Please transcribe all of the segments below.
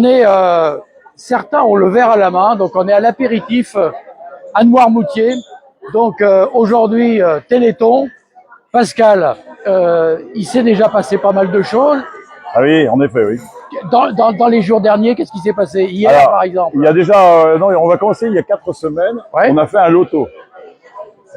est, certains ont le verre à la main, donc on est à l'apéritif à Noirmoutier. Donc aujourd'hui, Téléthon. Pascal, il s'est déjà passé pas mal de choses. Ah oui, en effet, oui. Dans les jours derniers, qu'est-ce qui s'est passé? Hier, Alors, par exemple. il y a déjà, non, on va commencer il y a 4 semaines. Ouais. On a fait un loto.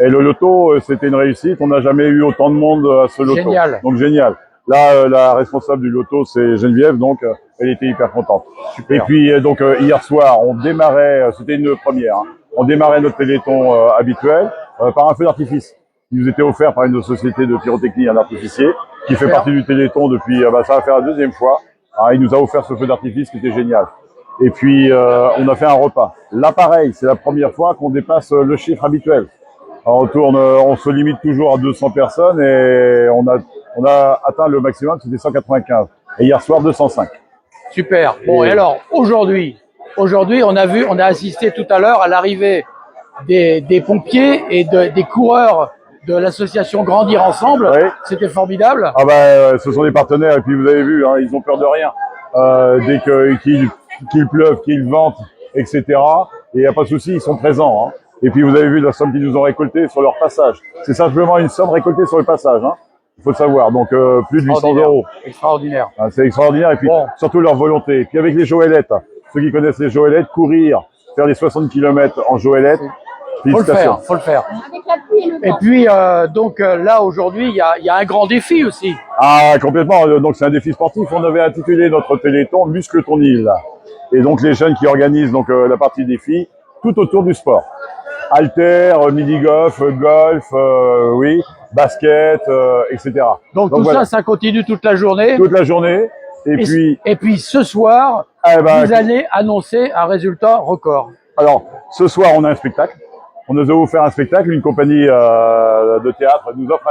Et le loto, c'était une réussite. On n'a jamais eu autant de monde à ce loto. Génial. Donc génial. Là, la responsable du loto, c'est Geneviève, donc elle était hyper contente. Super. Et puis donc hier soir, on démarrait, c'était une première. Hein, on démarrait notre téléthon habituel par un feu d'artifice. Il nous était offert par une société de pyrotechnie, un artificier, qui fait partie du téléthon depuis, ça va faire la 2e fois. Ah, il nous a offert ce feu d'artifice qui était génial. Et puis on a fait un repas. Là, pareil, c'est la première fois qu'on dépasse le chiffre habituel. Alors, on se limite toujours à 200 personnes et on a atteint le maximum, c'était 195. Et hier soir, 205. Super. Bon, et alors, aujourd'hui, on a assisté tout à l'heure à l'arrivée des pompiers et des coureurs de l'association Grandir Ensemble. Oui. C'était formidable. Ah ce sont des partenaires et puis vous avez vu, hein, ils ont peur de rien. Dès qu'il pleuve, qu'il vente, etc. Et il n'y a pas de souci, ils sont présents. Hein. Et puis vous avez vu la somme qu'ils nous ont récoltée sur leur passage. C'est simplement une somme récoltée sur le passage. Hein. Il faut le savoir. Donc plus de 800 €. Extraordinaire. Ah, c'est extraordinaire. Et puis surtout leur volonté. Et puis avec les Joëlettes, ceux qui connaissent les Joëlettes, courir, faire les 60 km en Joëlette. Faut le faire. Et puis donc là aujourd'hui, il y a un grand défi aussi. Ah complètement. Donc c'est un défi sportif. On avait intitulé notre téléthon Muscle ton île. Et donc les jeunes qui organisent donc la partie défi tout autour du sport. Halter, mini-golf, golf, oui, basket, etc. Donc tout voilà. Ça continue toute la journée. Toute la journée. Et puis ce soir, vous allez annoncer un résultat record. Alors ce soir, on a un spectacle. On nous a offert un spectacle, une compagnie de théâtre nous offre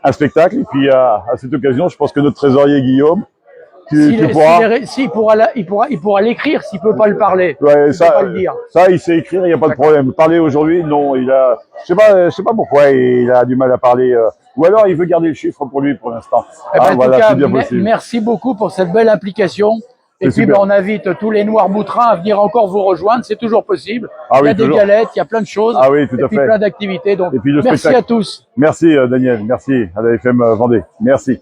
un spectacle. Et puis à cette occasion, je pense que notre trésorier Guillaume, il pourra l'écrire s'il peut pas le parler. Ouais, il peut pas le dire. Ça, il sait écrire, il n'y a pas de problème. Parler aujourd'hui, non, je sais pas pourquoi il a du mal à parler. Ou alors il veut garder le chiffre pour lui pour l'instant. Eh ben, en tout cas, merci beaucoup pour cette belle implication. Et puis on invite tous les Noirmoutrins à venir encore vous rejoindre, c'est toujours possible. Il y a des galettes, il y a plein de choses, et puis plein d'activités. Donc merci à tous. Merci Daniel, merci à la FM Vendée. Merci.